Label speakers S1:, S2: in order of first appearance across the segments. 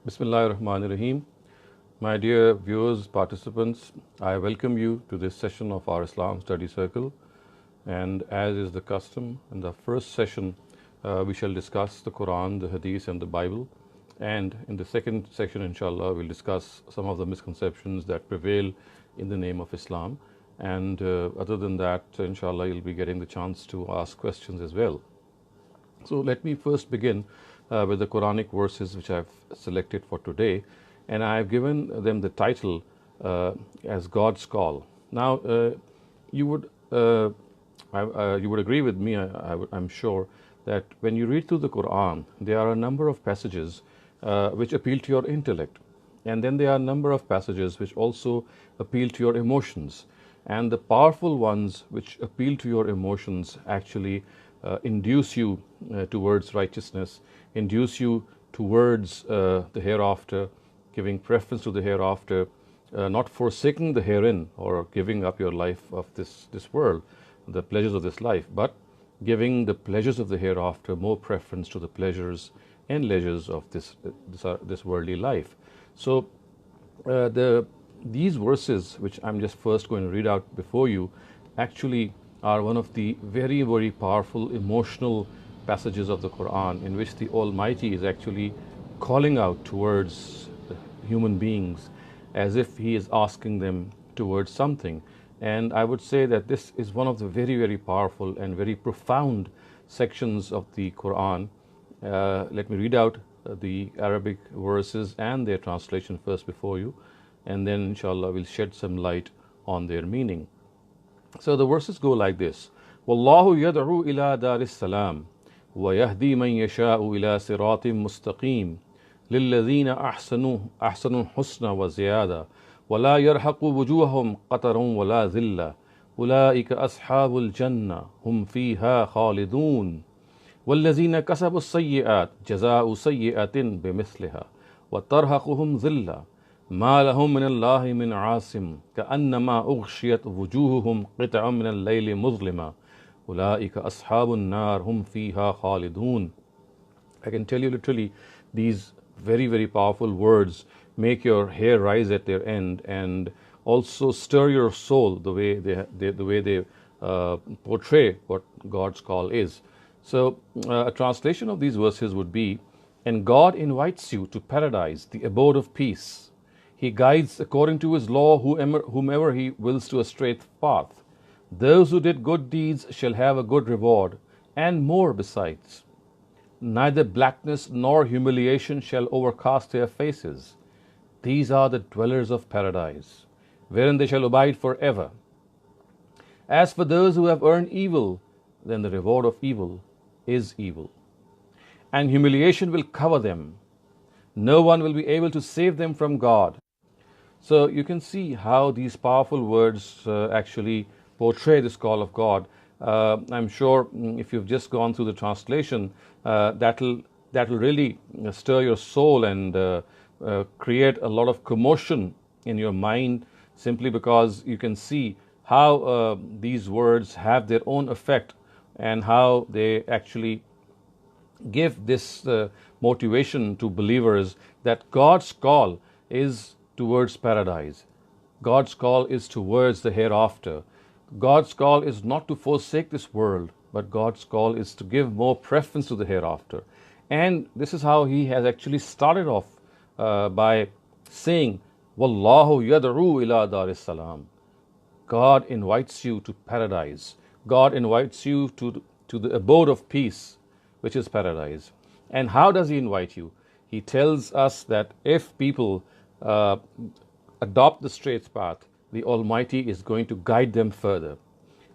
S1: Bismillahirrahmanirrahim. My dear viewers, participants, I welcome you to this session of our Islam Study Circle. And as is the custom, in the first session, we shall discuss the Quran, the Hadith, and the Bible. And in the second section, inshallah, we'll discuss some of the misconceptions that prevail in the name of Islam. And other than that, inshallah, you'll be getting the chance to ask questions as well. So let me first begin with the Quranic verses which I've selected for today, and I've given them the title as God's Call. Now, you would agree with me, I'm sure, that when you read through the Quran, there are a number of passages which appeal to your intellect, and then there are a number of passages which also appeal to your emotions. And the powerful ones which appeal to your emotions actually induce you towards righteousness, induce you towards the hereafter, giving preference to the hereafter, not forsaking the herein or giving up your life of this world, the pleasures of this life, but giving the pleasures of the hereafter more preference to the pleasures and leisures of this worldly life. So these verses, which I'm just first going to read out before you, actually are one of the very, very powerful emotional passages of the Quran, in which the Almighty is actually calling out towards human beings as if He is asking them towards something. And I would say that this is one of the very, very powerful and very profound sections of the Quran. Let me read out the Arabic verses and their translation first before you, and then inshallah we'll shed some light on their meaning. So the verses go like this: Wallahu yad'u ila daris salam wa yahdi man yasha'u ila siratim mustaqim lilladhina ahsanu husna wa ziyada wa la yarhaqu wujuhahum qatarun wa la dhilla ulaika ashabul jannah hum fiha khalidun والذين كسبوا السيئات جزاء سيئة بمثلها وترهقهم ذلة ما لهم من الله من عاصم كأنما أغشيت وجوههم قطع من الليل مظلما أولئك أصحاب النار هم فيها خالدون. I can tell you literally, these very, very powerful words make your hair rise at their end and also stir your soul the way they portray what God's call is. So a translation of these verses would be: and God invites you to paradise, the abode of peace. He guides according to His law whomever He wills to a straight path. Those who did good deeds shall have a good reward, and more besides. Neither blackness nor humiliation shall overcast their faces. These are the dwellers of paradise, wherein they shall abide forever. As for those who have earned evil, then the reward of evil is evil, and humiliation will cover them. No one will be able to save them from God. So you can see how these powerful words actually portray this call of God. I'm sure if you've just gone through the translation, that'll really stir your soul and create a lot of commotion in your mind, simply because you can see how these words have their own effect and how they actually give this motivation to believers that God's call is towards paradise. God's call is towards the hereafter. God's call is not to forsake this world, but God's call is to give more preference to the hereafter. And this is how He has actually started off by saying, Wallahu yad'u ila daris salam. God invites you to paradise. God invites you to the abode of peace, which is paradise. And how does He invite you? He tells us that if people adopt the straight path, the Almighty is going to guide them further.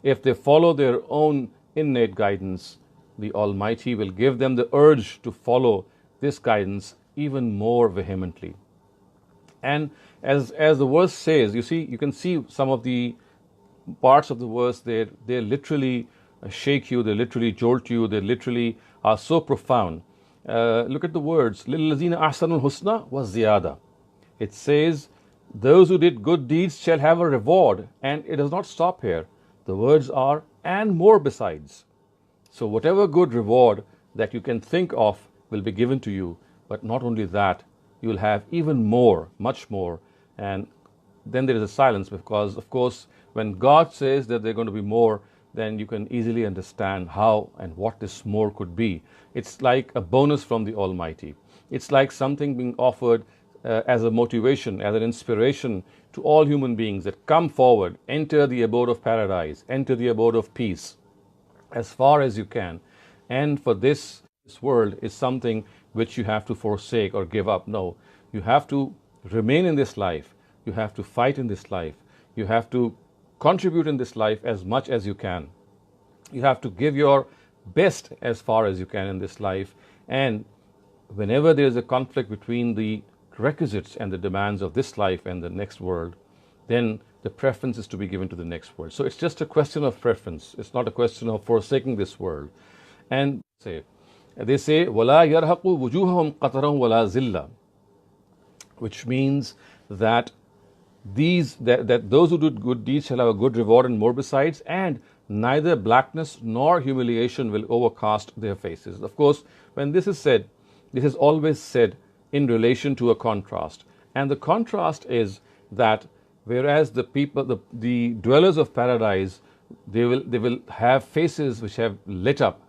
S1: If they follow their own innate guidance, the Almighty will give them the urge to follow this guidance even more vehemently. And as the verse says, you can see some of the parts of the verse, they literally shake you, they literally jolt you, they literally are so profound. Look at the words, لِلَّذِينَ أَحْسَنُوا الْحُسْنَى وَالزِّيَادَةِ. It says, those who did good deeds shall have a reward, and it does not stop here. The words are, and more besides. So whatever good reward that you can think of will be given to you, but not only that, you'll have even more, much more. And then there is a silence, because, of course, when God says that there are going to be more, then you can easily understand how and what this more could be. It's like a bonus from the Almighty. It's like something being offered as a motivation, as an inspiration to all human beings that come forward, enter the abode of paradise, enter the abode of peace as far as you can. And for this world is something which you have to forsake or give up. No, you have to remain in this life. You have to fight in this life. You have to contribute in this life as much as you can. You have to give your best as far as you can in this life. And whenever there is a conflict between the requisites and the demands of this life and the next world, then the preference is to be given to the next world. So it's just a question of preference. It's not a question of forsaking this world. And they say, وَلَا يَرْهَقُ وُجُوهَهُمْ قَطَرًا وَلَا زِلَّةً, which means that those who do good deeds shall have a good reward and more besides, and neither blackness nor humiliation will overcast their faces. Of course, when this is said, this is always said in relation to a contrast. And the contrast is that whereas the people, the dwellers of paradise, they will have faces which have lit up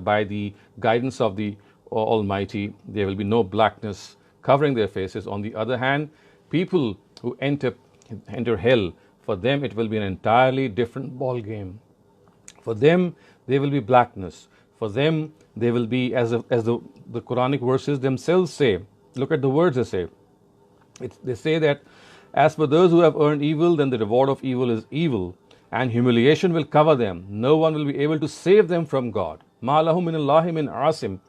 S1: by the guidance of the Almighty. There will be no blackness covering their faces. On the other hand, people who enter hell, for them it will be an entirely different ball game. For them, there will be blackness. For them, they will be, as the Quranic verses themselves say. Look at the words they say. They say that, as for those who have earned evil, then the reward of evil is evil, and humiliation will cover them. No one will be able to save them from God. مَا لَهُم مِّنَ اللَّهِ مِنْ عَاصِمٍ.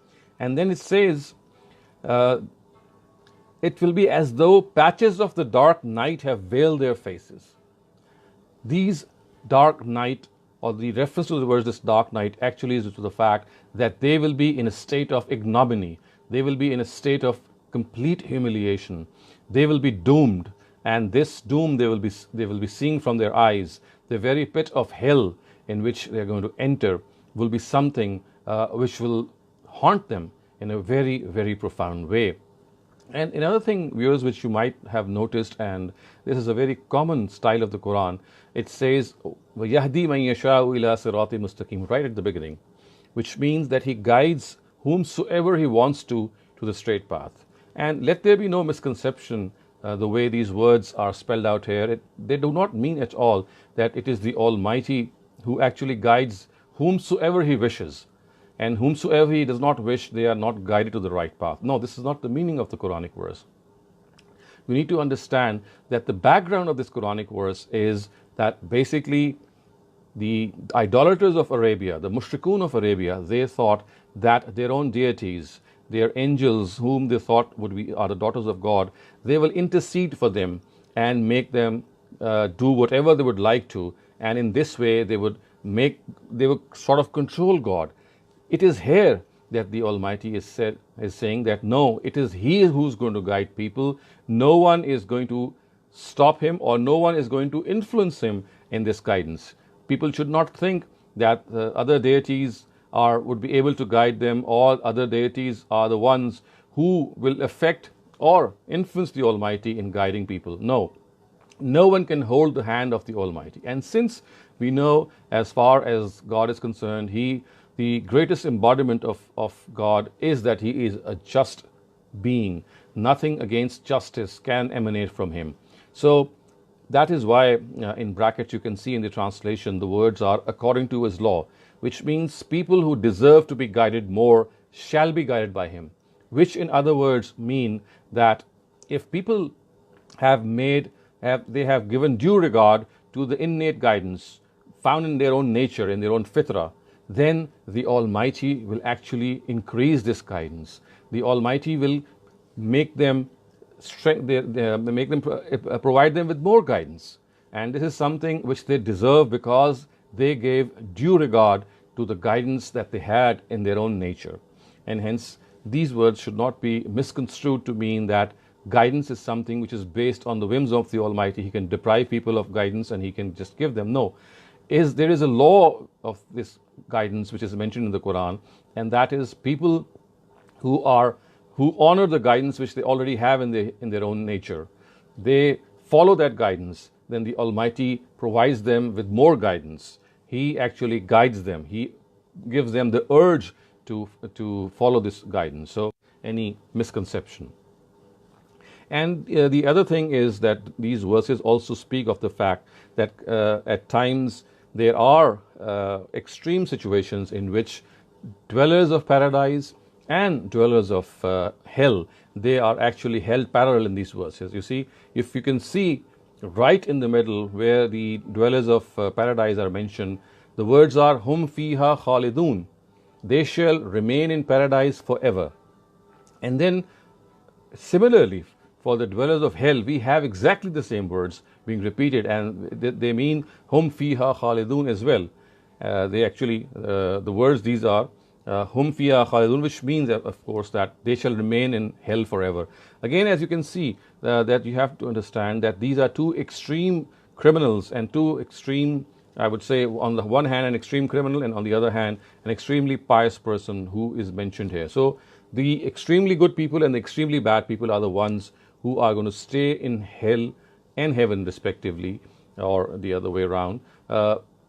S1: And then it says, it will be as though patches of the dark night have veiled their faces. These dark night, or the reference to the words this dark night, actually is to the fact that they will be in a state of ignominy. They will be in a state of complete humiliation. They will be doomed, and this doom they will be seeing from their eyes. The very pit of hell in which they are going to enter will be something which will haunt them in a very, very profound way. And another thing, viewers, which you might have noticed, and this is a very common style of the Quran, it says, وَيَهْدِي مَن يَشَاءُ إِلَى صِرَاطٍ مُسْتَقِيمٍ, right at the beginning, which means that He guides whomsoever He wants to the straight path. And let there be no misconception, the way these words are spelled out here, they do not mean at all that it is the Almighty who actually guides whomsoever He wishes. And whomsoever He does not wish, they are not guided to the right path. No, this is not the meaning of the Quranic verse. We need to understand that the background of this Quranic verse is that basically the idolaters of Arabia, the mushrikun of Arabia, they thought that their own deities, their angels, whom they thought are the daughters of God, they will intercede for them and make them do whatever they would like to. And in this way, they would sort of control God. It is here that the Almighty is saying that no, it is He who's going to guide people. No one is going to stop Him, or no one is going to influence Him in this guidance. People should not think that other deities would be able to guide them, or other deities are the ones who will affect or influence the Almighty in guiding people. No. No one can hold the hand of the Almighty. And since we know, as far as God is concerned, the greatest embodiment of God is that He is a just being. Nothing against justice can emanate from Him. So that is why in brackets you can see in the translation the words are according to His law, which means people who deserve to be guided more shall be guided by Him. Which in other words mean that if people have given due regard to the innate guidance found in their own nature, in their own fitrah, then the Almighty will actually increase this guidance. The Almighty will make them provide them with more guidance. And this is something which they deserve because they gave due regard to the guidance that they had in their own nature. And hence, these words should not be misconstrued to mean that guidance is something which is based on the whims of the Almighty. He can deprive people of guidance and He can just give them. No. There is a law of this guidance which is mentioned in the Quran, and that is people who are who honor the guidance which they already have in their own nature, they follow that guidance, then the Almighty provides them with more guidance. He actually guides them. He gives them the urge to follow this guidance. So, any misconception. And the other thing is that these verses also speak of the fact that at times there are extreme situations in which dwellers of paradise and dwellers of hell, they are actually held parallel in these verses. You see, if you can see right in the middle where the dwellers of paradise are mentioned, the words are hum fiha khalidun, they shall remain in paradise forever. And then similarly, for the dwellers of hell, we have exactly the same words being repeated, and they mean hum fiha khalidun as well. They actually, the words these are hum fiha khalidun, which means, of course, that they shall remain in hell forever. Again, as you can see, that you have to understand that these are two extreme criminals and two extreme, I would say, on the one hand, an extreme criminal, and on the other hand, an extremely pious person who is mentioned here. So, the extremely good people and the extremely bad people are the ones who are going to stay in hell and heaven, respectively, or the other way around,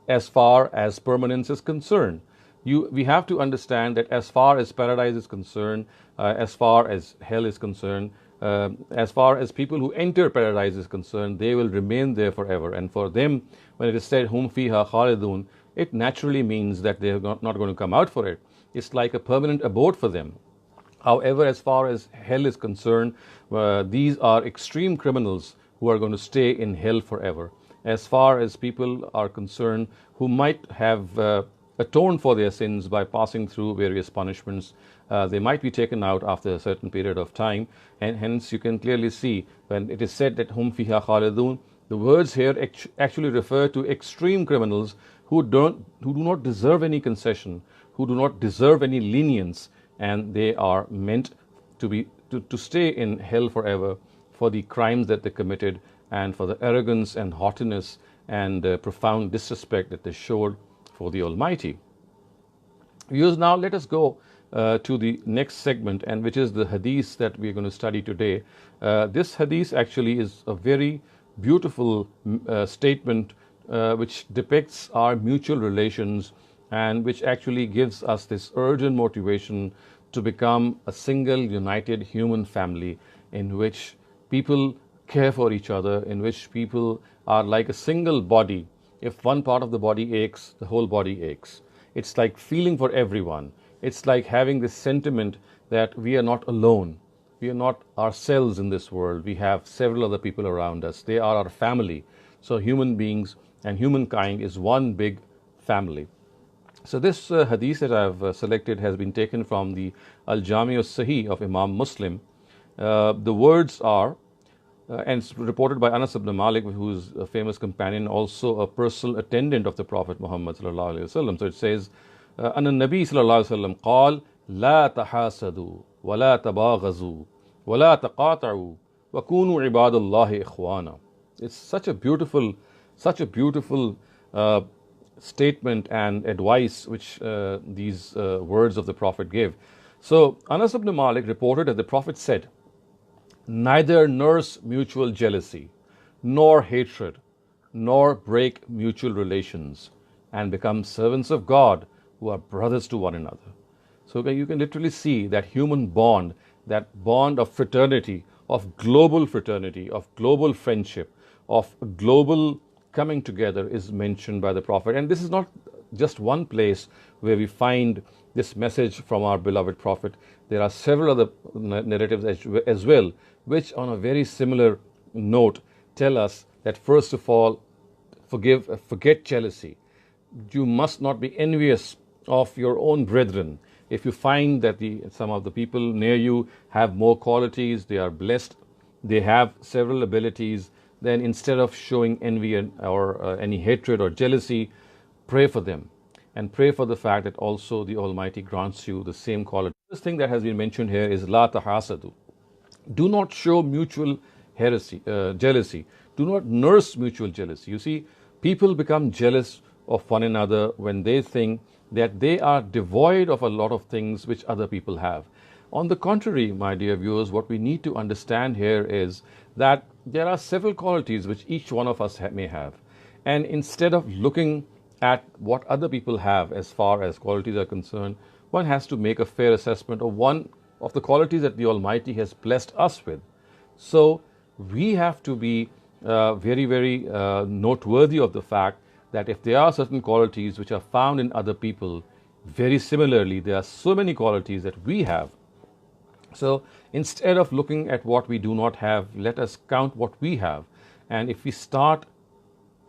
S1: as far as permanence is concerned. We have to understand that as far as paradise is concerned, as far as hell is concerned, as far as people who enter paradise is concerned, they will remain there forever. And for them, when it is said hum fiha khalidun, it naturally means that they are not going to come out for it. It's like a permanent abode for them. However, as far as hell is concerned, these are extreme criminals who are going to stay in hell forever. As far as people are concerned who might have atoned for their sins by passing through various punishments, they might be taken out after a certain period of time, and hence you can clearly see when it is said that hum fiha khalidun, the words here actually refer to extreme criminals who do not deserve any concession, who do not deserve any lenience, and they are meant to stay in hell forever for the crimes that they committed and for the arrogance and haughtiness and profound disrespect that they showed for the Almighty. Viewers, now let us go to the next segment, and which is the hadith that we are going to study today. This hadith actually is a very beautiful statement which depicts our mutual relations and which actually gives us this urgent motivation to become a single united human family in which people care for each other, in which people are like a single body. If one part of the body aches, the whole body aches. It's like feeling for everyone. It's like having this sentiment that we are not alone. We are not ourselves in this world. We have several other people around us. They are our family. So human beings and humankind is one big family. So this hadith that I've selected has been taken from the Al-Jami al-Sahih of Imam Muslim. The words are, and it's reported by Anas ibn Malik, who is a famous companion, also a personal attendant of the Prophet Muhammad sallallahu alaihi wasallam. So it says, "An Nabi sallallahu alaihi wasallam قال لا تحاسدوا ولا تباغضوا ولا تقاطعوا وكونوا عباد الله إخوانا." It's such a beautiful statement and advice which these words of the Prophet gave. So Anas ibn Malik reported that the Prophet said, "Neither nurse mutual jealousy, nor hatred, nor break mutual relations, and become servants of God who are brothers to one another." So you can literally see that human bond, that bond of fraternity, of global friendship, of global coming together is mentioned by the Prophet. And this is not just one place where we find this message from our beloved Prophet. There are several other narratives as well, which on a very similar note tell us that first of all, forget jealousy. You must not be envious of your own brethren. If you find that some of the people near you have more qualities, they are blessed, they have several abilities, then instead of showing envy or any hatred or jealousy, pray for them and pray for the fact that also the Almighty grants you the same quality. This thing that has been mentioned here is la tahasadu. Do not show mutual jealousy. Do not nurse mutual jealousy. You see, people become jealous of one another when they think that they are devoid of a lot of things which other people have. On the contrary, my dear viewers, what we need to understand here is that there are several qualities which each one of us may have. And instead of looking at what other people have as far as qualities are concerned, one has to make a fair assessment of one of the qualities that the Almighty has blessed us with. So we have to be very noteworthy of the fact that if there are certain qualities which are found in other people, very similarly, there are so many qualities that we have. So instead of looking at what we do not have, let us count what we have. And if we start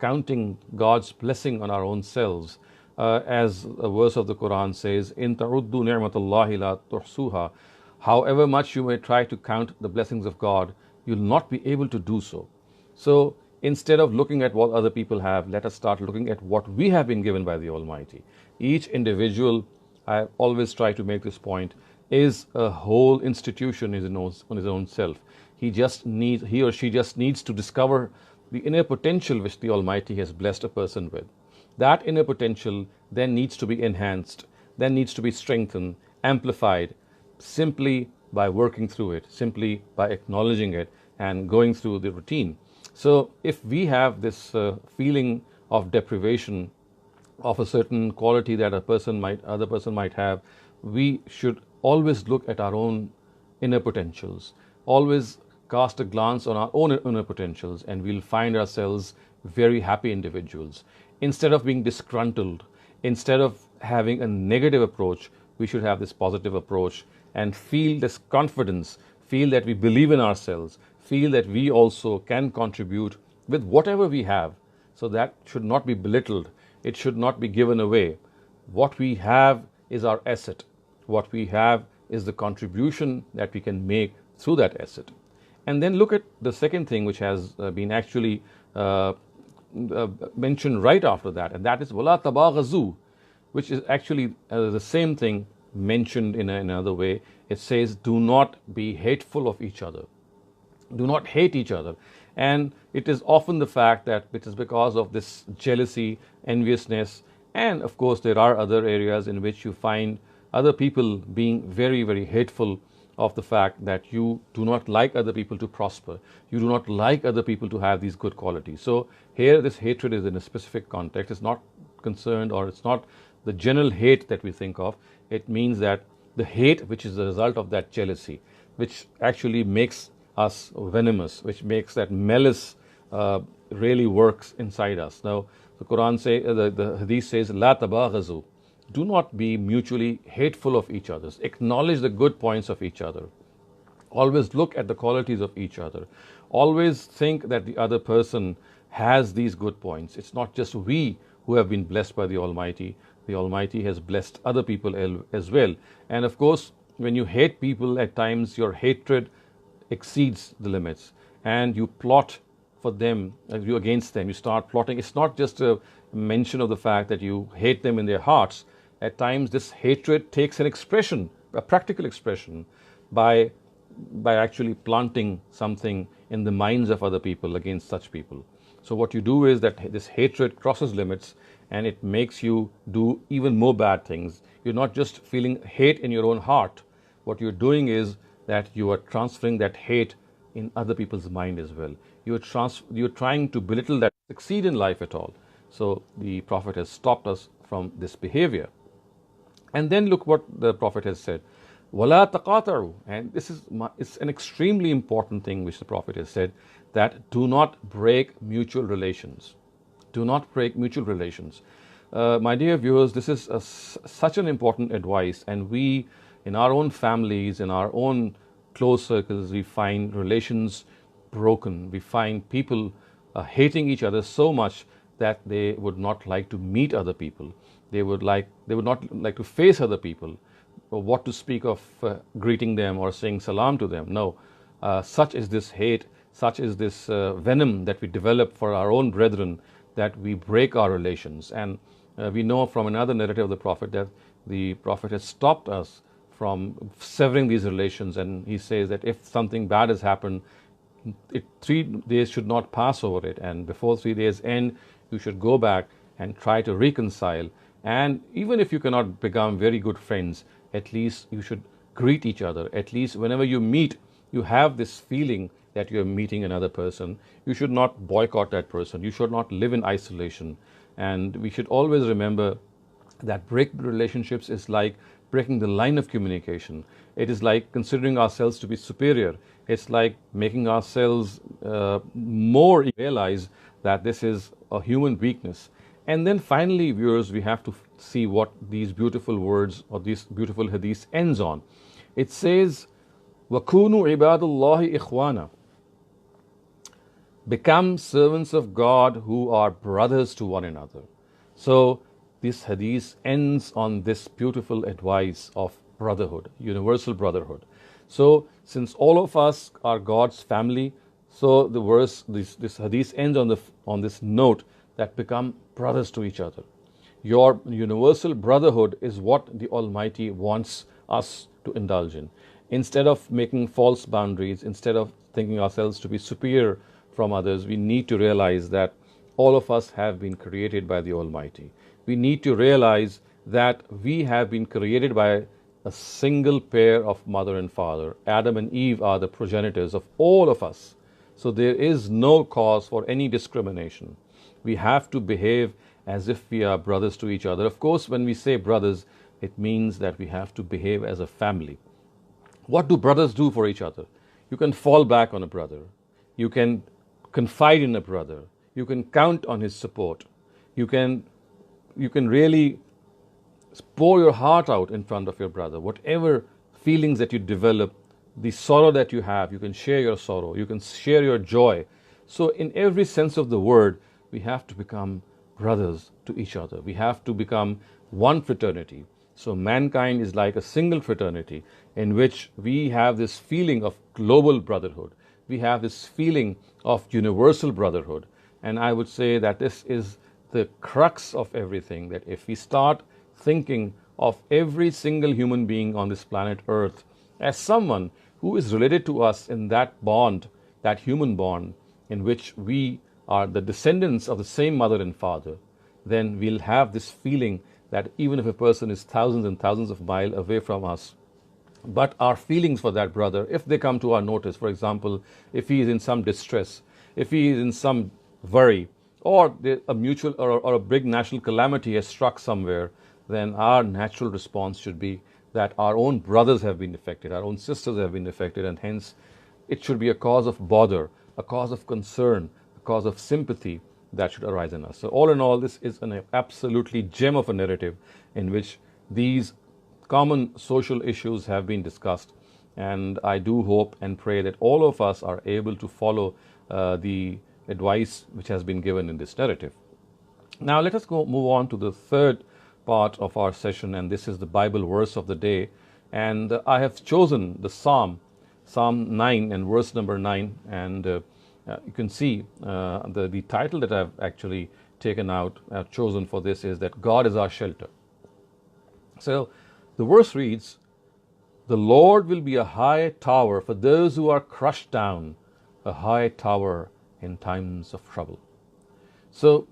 S1: counting God's blessing on our own selves, as a verse of the Quran says, "In ta'uddu ni'matallahi la tuhsuha," however much you may try to count the blessings of God, you'll not be able to do so. So instead of looking at what other people have, let us start looking at what we have been given by the Almighty. Each individual, I always try to make this point, is a whole institution on his own self. He or she just needs to discover the inner potential which the Almighty has blessed a person with. That inner potential then needs to be enhanced, then needs to be strengthened, amplified, simply by working through it, simply by acknowledging it and going through the routine. So if we have this feeling of deprivation of a certain quality that other person might have, we should always look at our own inner potentials, always cast a glance on our own inner potentials, and we'll find ourselves very happy individuals. Instead of being disgruntled, instead of having a negative approach, we should have this positive approach and feel this confidence, feel that we believe in ourselves, feel that we also can contribute with whatever we have. So that should not be belittled. It should not be given away. What we have is our asset. What we have is the contribution that we can make through that asset. And then look at the second thing which has been actually mentioned right after that, and that is wala tabaghazu, which is actually the same thing mentioned in another way. It says, do not be hateful of each other. Do not hate each other. And it is often the fact that it is because of this jealousy, enviousness, and of course there are other areas in which you find other people being very hateful of the fact that you do not like other people to prosper. You do not like other people to have these good qualities. So here this hatred is in a specific context. It's not concerned, or it's not the general hate that we think of. It means that the hate which is the result of that jealousy, which actually makes us venomous, which makes that malice really works inside us. Now the Quran the Hadith says, la tabaghazu. Do not be mutually hateful of each other. Acknowledge the good points of each other. Always look at the qualities of each other. Always think that the other person has these good points. It's not just we who have been blessed by the Almighty. The Almighty has blessed other people as well. And of course, when you hate people, at times your hatred exceeds the limits and you plot for them, you against them, you start plotting. It's not just a mention of the fact that you hate them in their hearts. At times this hatred takes an expression, a practical expression, by actually planting something in the minds of other people against such people. So what you do is that this hatred crosses limits and it makes you do even more bad things. You're not just feeling hate in your own heart. What you're doing is that you are transferring that hate in other people's mind as well. You're trying to belittle that, succeed in life at all. So the Prophet has stopped us from this behavior. And then look what the Prophet has said. وَلَا تَقَاطَعُوا. And it's an extremely important thing which the Prophet has said, that do not break mutual relations. Do not break mutual relations. My dear viewers, this is such an important advice, and we, in our own families, in our own close circles, we find relations broken. We find people hating each other so much that they would not like to meet other people. They would not like to face other people, or what to speak of greeting them or saying salam to them. No, such is this hate, such is this venom that we develop for our own brethren, that we break our relations. And we know from another narrative of the Prophet that the Prophet has stopped us from severing these relations, and he says that if something bad has happened, 3 days should not pass over it, and before 3 days end, you should go back and try to reconcile. And even if you cannot become very good friends, at least you should greet each other. At least whenever you meet, you have this feeling that you're meeting another person. You should not boycott that person. You should not live in isolation. And we should always remember that breaking relationships is like breaking the line of communication. It is like considering ourselves to be superior. It's like making ourselves more realize that this is a human weakness. And then finally, viewers, we have to see what these beautiful words or these beautiful hadith ends on. It says, وَكُونُوا عِبَادَ اللَّهِ إِخْوَانًا. Become servants of God who are brothers to one another. So this hadith ends on this beautiful advice of brotherhood, universal brotherhood. So since all of us are God's family, so the verse, this hadith ends on this note that become brothers to each other. Your universal brotherhood is what the Almighty wants us to indulge in. Instead of making false boundaries, instead of thinking ourselves to be superior from others, we need to realize that all of us have been created by the Almighty. We need to realize that we have been created by a single pair of mother and father. Adam and Eve are the progenitors of all of us. So there is no cause for any discrimination. We have to behave as if we are brothers to each other. Of course, when we say brothers, it means that we have to behave as a family. What do brothers do for each other? You can fall back on a brother. You can confide in a brother. You can count on his support. You can really pour your heart out in front of your brother. Whatever feelings that you develop, the sorrow that you have, you can share your sorrow. You can share your joy. So in every sense of the word, we have to become brothers to each other. We have to become one fraternity. So mankind is like a single fraternity in which we have this feeling of global brotherhood. We have this feeling of universal brotherhood. And I would say that this is the crux of everything, that if we start thinking of every single human being on this planet Earth as someone who is related to us in that bond, that human bond, in which we are the descendants of the same mother and father, then we'll have this feeling that even if a person is thousands and thousands of miles away from us, but our feelings for that brother, if they come to our notice, for example, if he is in some distress, if he is in some worry, or a mutual or a big national calamity has struck somewhere, then our natural response should be that our own brothers have been affected, our own sisters have been affected, and hence it should be a cause of bother, a cause of concern, a cause of sympathy that should arise in us. So all in all, this is an absolutely gem of a narrative in which these common social issues have been discussed, and I do hope and pray that all of us are able to follow the advice which has been given in this narrative. Now let us move on to the third part of our session, and this is the Bible verse of the day. And I have chosen the Psalm 9 and verse number 9, and you can see the title that I've actually taken out, I've chosen for this is that God is our shelter. So the verse reads, "The Lord will be a high tower for those who are crushed down, a high tower in times of trouble." So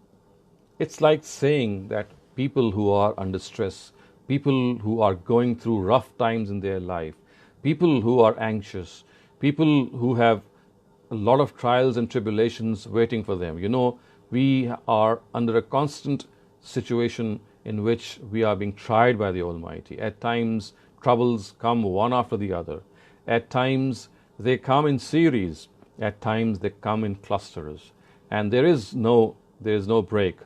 S1: it's like saying that people who are under stress, people who are going through rough times in their life, people who are anxious, people who have a lot of trials and tribulations waiting for them. You know, we are under a constant situation in which we are being tried by the Almighty. At times, troubles come one after the other. At times, they come in series. At times, they come in clusters. And there is no break.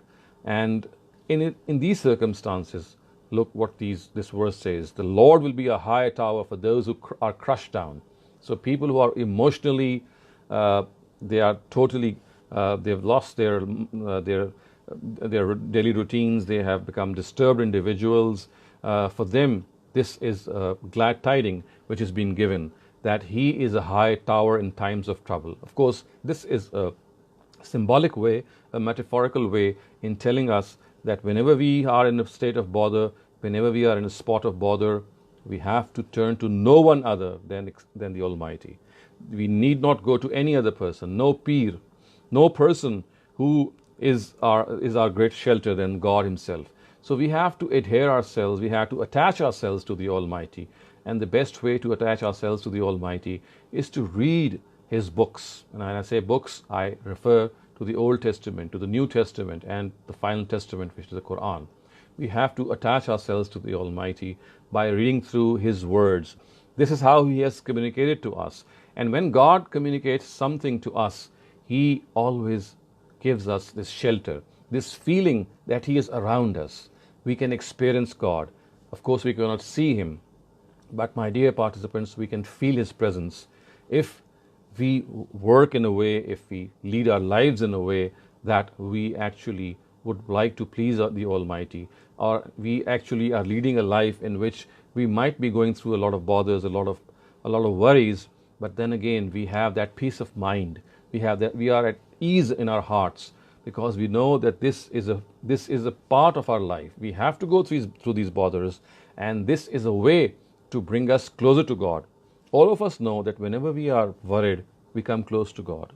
S1: And in these circumstances, look what this verse says. The Lord will be a high tower for those who are crushed down. So people who are emotionally, they are totally, they've lost their daily routines. They have become disturbed individuals. For them, this is a glad tiding which has been given, that He is a high tower in times of trouble. Of course, this is a symbolic way, a metaphorical way in telling us that whenever we are in a state of bother, whenever we are in a spot of bother, we have to turn to no one other than the Almighty. We need not go to any other person, no peer, no person who is our great shelter than God Himself. So we have to adhere ourselves, we have to attach ourselves to the Almighty, And the best way to attach ourselves to the Almighty is to read His books. And when I say books, I refer to the Old Testament, to the New Testament, and the final testament, which is the Quran. We have to attach ourselves to the Almighty by reading through His words. This is how He has communicated to us. And when God communicates something to us, He always gives us this shelter, this feeling that He is around us. We can experience God. Of course, we cannot see Him, but my dear participants, we can feel His presence if we work in a way, if we lead our lives in a way that we actually would like to please the Almighty, or we actually are leading a life in which we might be going through a lot of bothers, a lot of worries, but then again we have that peace of mind. We are at ease in our hearts because we know that this is a part of our life. We have to go through these bothers, and this is a way to bring us closer to God. All of us know that whenever we are worried, we come close to God.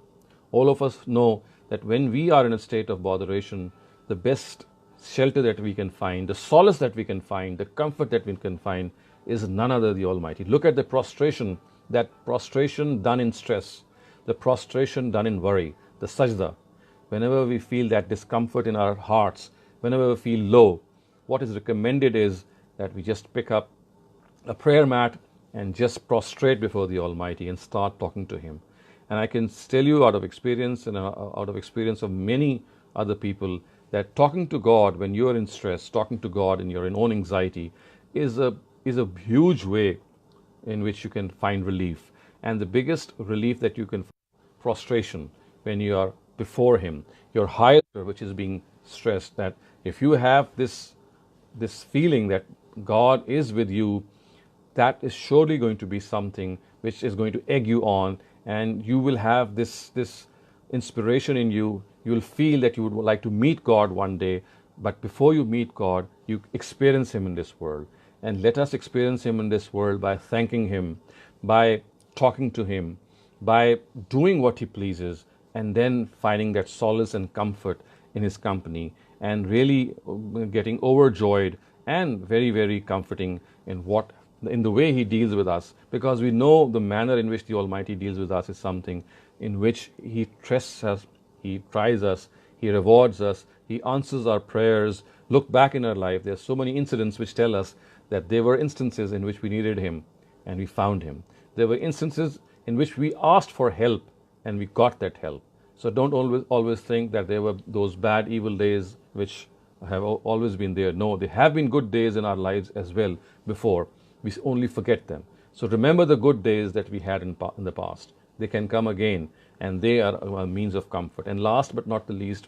S1: All of us know that when we are in a state of botheration, the best shelter that we can find, the solace that we can find, the comfort that we can find is none other than the Almighty. Look at the prostration, that prostration done in stress, the prostration done in worry, the sajda. Whenever we feel that discomfort in our hearts, whenever we feel low, what is recommended is that we just pick up a prayer mat and just prostrate before the Almighty and start talking to Him. And I can tell you out of experience and out of experience of many other people that talking to God when you're in stress, talking to God in your own anxiety is a huge way in which you can find relief. And the biggest relief that you can find is prostration when you are before Him. Your highest, which is being stressed, that if you have this feeling that God is with you, that is surely going to be something which is going to egg you on, and you will have this inspiration in you. You will feel that you would like to meet God one day, but before you meet God, you experience Him in this world. And let us experience Him in this world by thanking Him, by talking to Him, by doing what He pleases, and then finding that solace and comfort in His company, and really getting overjoyed and very, very comforting in the way He deals with us, because we know the manner in which the Almighty deals with us is something in which He trusts us, He tries us, He rewards us, He answers our prayers. Look back in our life, there are so many incidents which tell us that there were instances in which we needed Him and we found Him. There were instances in which we asked for help and we got that help. So don't always think that there were those bad, evil days which have always been there. No, there have been good days in our lives as well before. We only forget them. So remember the good days that we had in the past. They can come again, and they are a means of comfort. And last but not the least,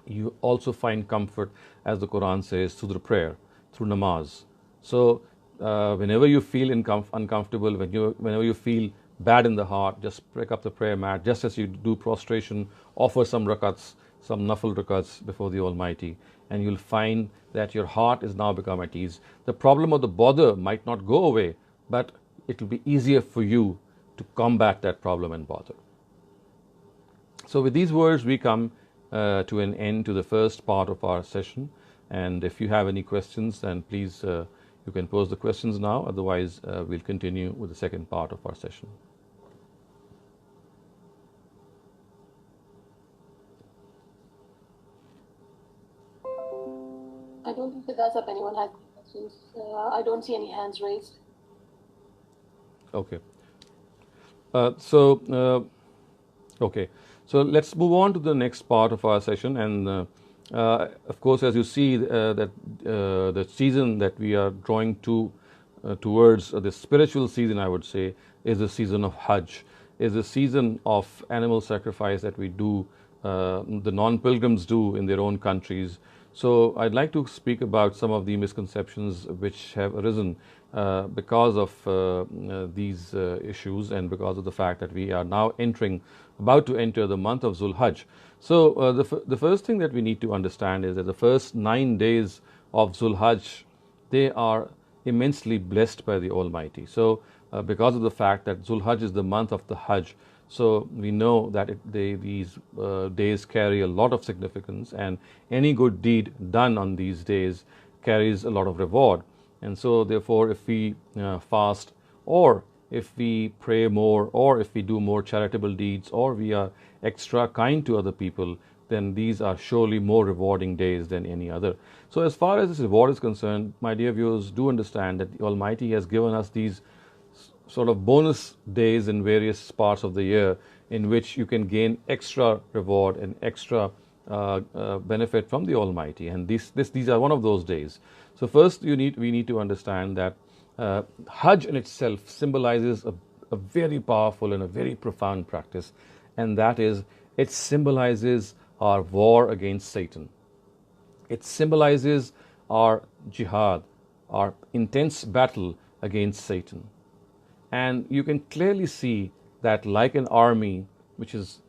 S1: you also find comfort, as the Quran says, through the prayer, through namaz. So whenever you feel uncomfortable, whenever you feel bad in the heart, just pick up the prayer mat, just as you do prostration, offer some rakats, some nafil rakats before the Almighty, and you'll find that your heart is now become at ease. The problem of the bother might not go away, but it will be easier for you to combat that problem and bother. So with these words, we come to an end to the first part of our session. And if you have any questions, then please you can pose the questions now. Otherwise, we'll continue with the second part of our session.
S2: I don't think that does, if anyone has questions. I don't see any hands raised.
S1: Okay. Okay. So let's move on to the next part of our session. And of course, as you see, that the season that we are drawing towards the spiritual season, I would say, is the season of Hajj, is the season of animal sacrifice that we do, the non-pilgrims do in their own countries. So I'd like to speak about some of the misconceptions which have arisen because of these issues, and because of the fact that we are now about to enter the month of Dhul Hajj. So the first thing that we need to understand is that the first 9 days of Dhul Hajj, they are immensely blessed by the Almighty. So because of the fact that Dhul Hajj is the month of the Hajj, so we know that these days carry a lot of significance, and any good deed done on these days carries a lot of reward. And so therefore, if we fast, or if we pray more, or if we do more charitable deeds, or we are extra kind to other people, then these are surely more rewarding days than any other. So as far as this reward is concerned, my dear viewers, do understand that the Almighty has given us these sort of bonus days in various parts of the year in which you can gain extra reward and extra benefit from the Almighty, and these are one of those days. So first, we need to understand that Hajj in itself symbolizes a very powerful and a very profound practice, and that is, it symbolizes our war against Satan. It symbolizes our jihad, our intense battle against Satan. And you can clearly see that, like an army which is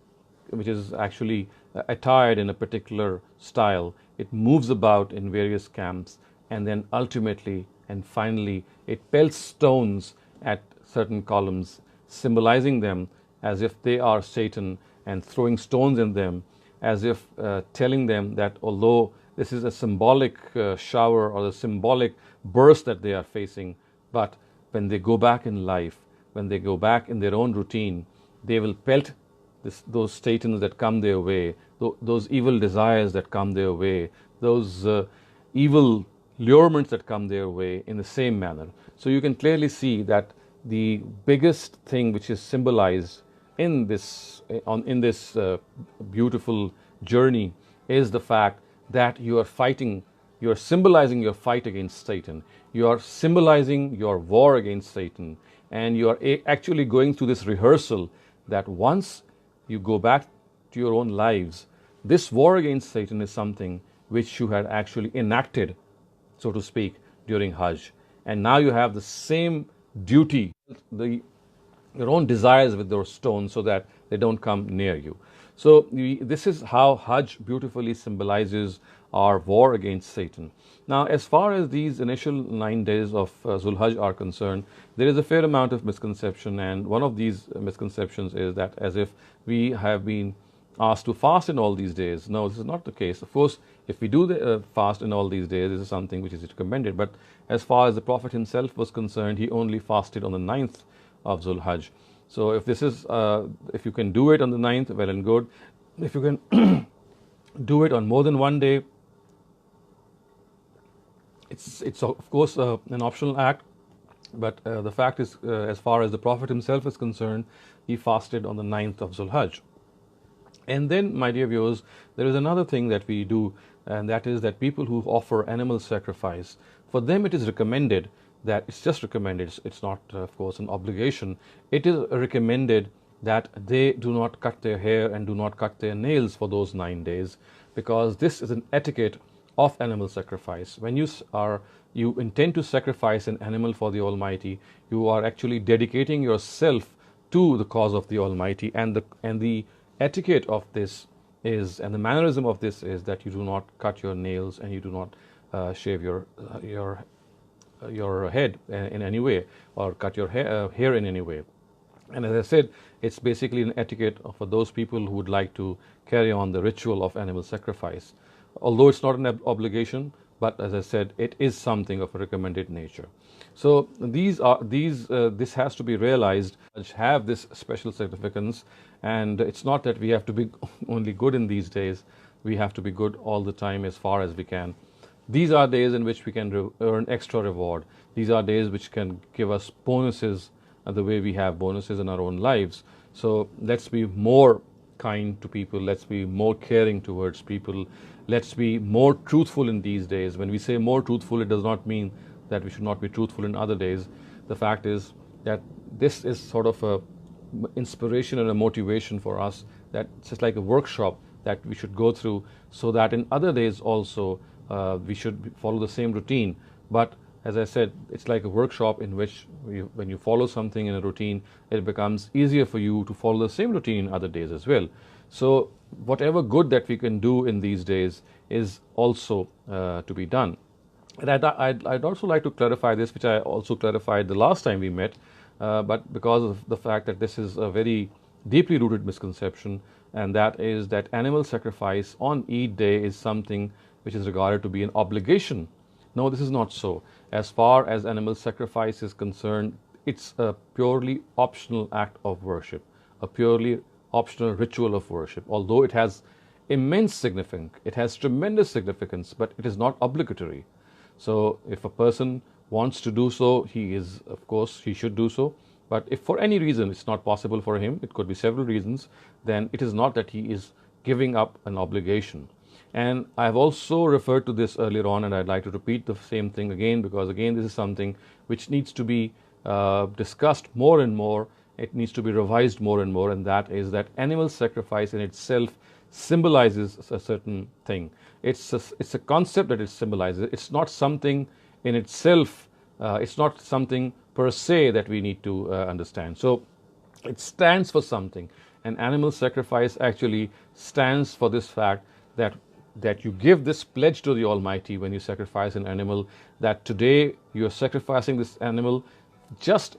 S1: actually attired in a particular style, it moves about in various camps, and then ultimately and finally it pelts stones at certain columns, symbolizing them as if they are Satan, and throwing stones in them as if telling them that although this is a symbolic shower or a symbolic burst that they are facing, but when they go back in life, when they go back in their own routine, they will pelt those Satans that come their way, those evil desires that come their way, those evil lurements that come their way in the same manner. So you can clearly see that the biggest thing which is symbolized in this beautiful journey is the fact that you are fighting, you are symbolizing your fight against Satan, you are symbolizing your war against Satan, and you are actually going through this rehearsal that once you go back to your own lives, this war against Satan is something which you had actually enacted, so to speak, during Hajj. And now you have the same duty, your own desires with those stones, so that they don't come near you. So this is how Hajj beautifully symbolizes our war against Satan. Now, as far as these initial 9 days of Dhul Hajj are concerned, there is a fair amount of misconception, and one of these misconceptions is that as if we have been asked to fast in all these days. No, this is not the case. Of course, if we do the fast in all these days, this is something which is recommended. But as far as the Prophet himself was concerned, he only fasted on the 9th of Dhul Hajj. So if this is, if you can do it on the 9th, well and good. If you can do it on more than one day, it's of course an optional act. But the fact is, as far as the Prophet himself is concerned, he fasted on the 9th of Dhul Hajj. And then, my dear viewers, there is another thing that we do, and that is that people who offer animal sacrifice, for them it is recommended that, it's just recommended, it's not of course an obligation, it is recommended that they do not cut their hair and do not cut their nails for those 9 days, because this is an etiquette of animal sacrifice. When you intend to sacrifice an animal for the Almighty, you are actually dedicating yourself to the cause of the Almighty, and the etiquette of this is, and the mannerism of this is, that you do not cut your nails and you do not shave your head in any way, or cut your hair in any way. And as I said, it's basically an etiquette for those people who would like to carry on the ritual of animal sacrifice. Although it's not an obligation, but as I said, it is something of a recommended nature. So this has to be realized, have this special significance, and it's not that we have to be only good in these days, we have to be good all the time as far as we can. These are days in which we can earn extra reward. These are days which can give us bonuses, the way we have bonuses in our own lives. So let's be more kind to people, let's be more caring towards people, let's be more truthful in these days. When we say more truthful, it does not mean that we should not be truthful in other days. The fact is that this is sort of a inspiration and a motivation for us, that it's just like a workshop that we should go through, so that in other days also we should follow the same routine. But as I said, it's like a workshop in which when you follow something in a routine, it becomes easier for you to follow the same routine in other days as well. So whatever good that we can do in these days is also to be done. And I'd also like to clarify this, which I also clarified the last time we met, but because of the fact that this is a very deeply rooted misconception, and that is that animal sacrifice on Eid day is something which is regarded to be an obligation, No, this is not so. As far as animal sacrifice is concerned, it's a purely optional act of worship, a purely optional ritual of worship. Although it has immense significance, it has tremendous significance, but it is not obligatory. So if a person wants to do so, of course, he should do so. But if for any reason it's not possible for him, it could be several reasons, then it is not that he is giving up an obligation. And I have also referred to this earlier on, and I'd like to repeat the same thing again, because again, this is something which needs to be discussed more and more. It needs to be revised more and more, and that is that animal sacrifice in itself symbolizes a certain thing. It's a concept that it symbolizes. It's not something in itself, it's not something per se that we need to understand. So it stands for something. And animal sacrifice actually stands for this fact that you give this pledge to the Almighty when you sacrifice an animal, that today you are sacrificing this animal just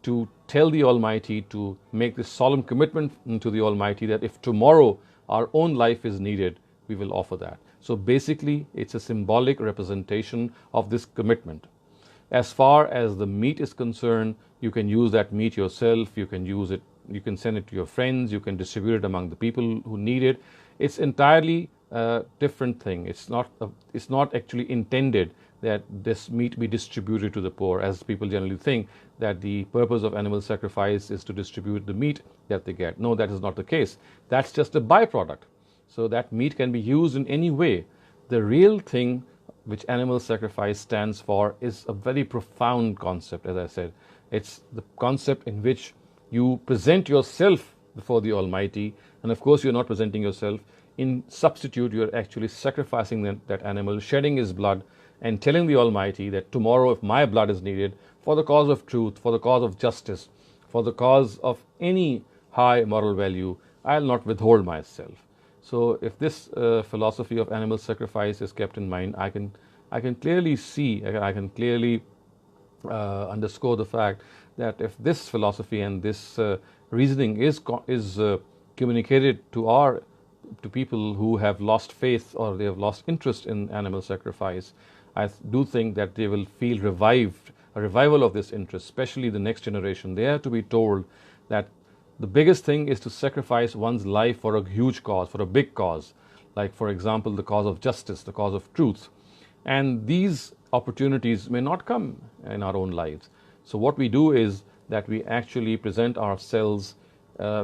S1: to tell the Almighty, to make this solemn commitment to the Almighty that if tomorrow our own life is needed, we will offer that. So basically, it's a symbolic representation of this commitment. As far as the meat is concerned, you can use that meat yourself, you can use it, you can send it to your friends, you can distribute it among the people who need it. It's entirely a different thing. It's not actually intended that this meat be distributed to the poor, as people generally think that the purpose of animal sacrifice is to distribute the meat that they get. No, that is not the case. That's just a byproduct. So that meat can be used in any way. The real thing which animal sacrifice stands for is a very profound concept, as I said. It's the concept in which you present yourself before the Almighty, and of course you're not presenting yourself. In substitute, you're actually sacrificing that animal, shedding his blood, and telling the Almighty that tomorrow, if my blood is needed for the cause of truth, for the cause of justice, for the cause of any high moral value, I'll not withhold myself. So if this philosophy of animal sacrifice is kept in mind, I can clearly see, I can clearly underscore the fact that if this philosophy and this reasoning is communicated to people who have lost faith or they have lost interest in animal sacrifice, I do think that they will feel revived, a revival of this interest, especially the next generation. They have to be told that the biggest thing is to sacrifice one's life for a huge cause, for a big cause, like, for example, the cause of justice, the cause of truth. And these opportunities may not come in our own lives. So what we do is that we actually present ourselves,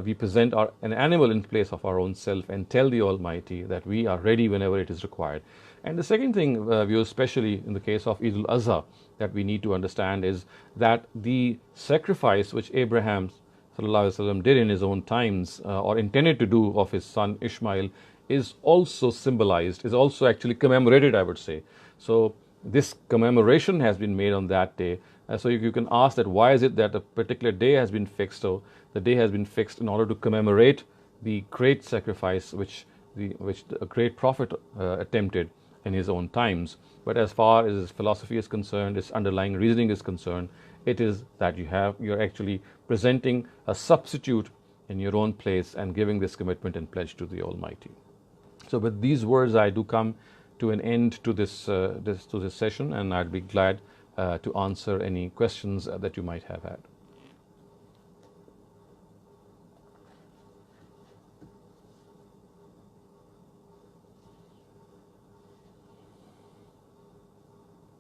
S1: we present an animal in place of our own self and tell the Almighty that we are ready whenever it is required. And the second thing, especially in the case of Eid al-Azha, that we need to understand is that the sacrifice which Abraham ﷺ did in his own times, or intended to do of his son Ishmael, is also symbolized, is also actually commemorated, I would say. So this commemoration has been made on that day. So you can ask that why is it that a particular day has been fixed? So the day has been fixed in order to commemorate the great sacrifice which a great prophet attempted in his own times. But as far as his philosophy is concerned, its underlying reasoning is concerned, it is that you're actually presenting a substitute in your own place and giving this commitment and pledge to the Almighty. So with these words, I do come to an end to this session, and I'd be glad to answer any questions that you might have had.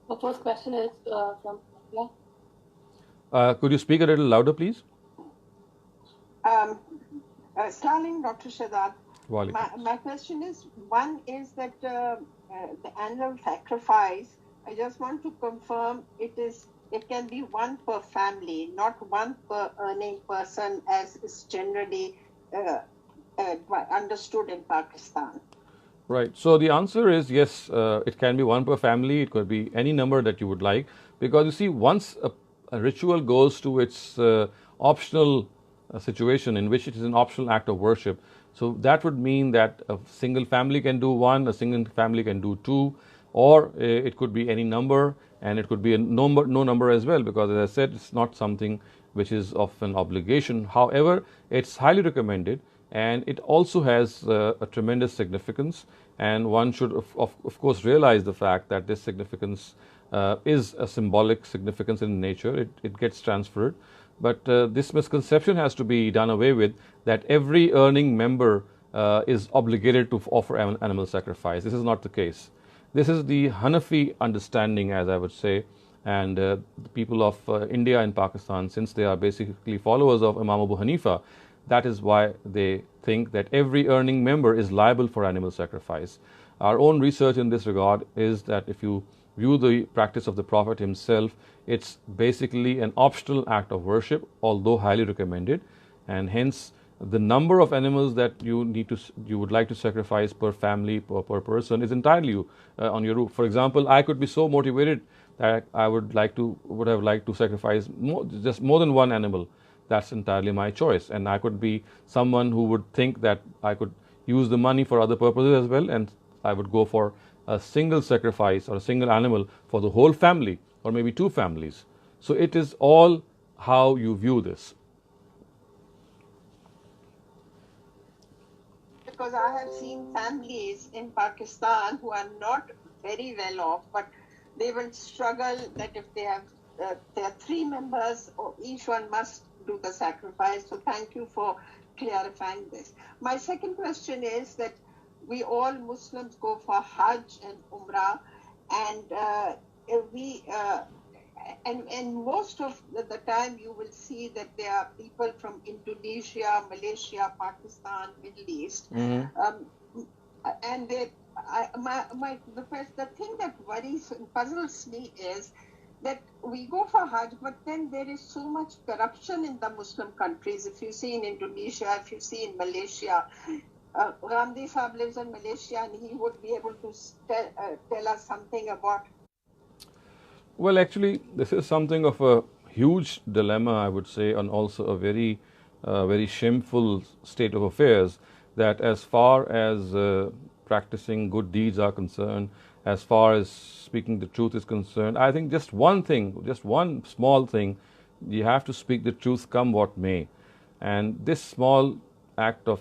S2: The first question is from India.
S1: Could you speak a little louder, please?
S3: Starling, Dr. Shehzad. My question is, one is that the annual sacrifice, I just want to confirm it can be one per family, not one per earning person as is generally understood in Pakistan.
S1: Right. So the answer is yes, it can be one per family. It could be any number that you would like. Because you see, once a ritual goes to its optional situation in which it is an optional act of worship, so that would mean that a single family can do one, a single family can do two, or it could be any number, and it could be no number as well, because as I said, it's not something which is of an obligation. However, it's highly recommended, and it also has a tremendous significance, and one should of course realize the fact that this significance is a symbolic significance in nature. It gets transferred. But this misconception has to be done away with, that every earning member is obligated to offer animal sacrifice. This is not the case. This is the Hanafi understanding, as I would say, and the people of India and Pakistan, since they are basically followers of Imam Abu Hanifa, that is why they think that every earning member is liable for animal sacrifice. Our own research in this regard is that if you view the practice of the Prophet himself, it's basically an optional act of worship, although highly recommended, and hence the number of animals that you would like to sacrifice per family, per person, is entirely on your roof. For example, I could be so motivated that I would have liked to sacrifice just more than one animal. That's entirely my choice, and I could be someone who would think that I could use the money for other purposes as well, and I would go for a single sacrifice or a single animal for the whole family, or maybe two families. So it is all how you view this.
S3: Because I have seen families in Pakistan who are not very well off, but they will struggle that if they have there are 3 members, or each one must do the sacrifice. So thank you for clarifying this. My second question is that we all Muslims go for Hajj and Umrah, and most of the time you will see that there are people from Indonesia, Malaysia, Pakistan, Middle East, and the thing that worries and puzzles me is that we go for Hajj, but then there is so much corruption in the Muslim countries. If you see in Indonesia, if you see in Malaysia, Ramdi Saab lives in Malaysia, and he would be able to tell us something about.
S1: Well, actually, this is something of a huge dilemma, I would say, and also a very, very shameful state of affairs, that as far as practicing good deeds are concerned, as far as speaking the truth is concerned, I think just one small thing, you have to speak the truth come what may. And this small act of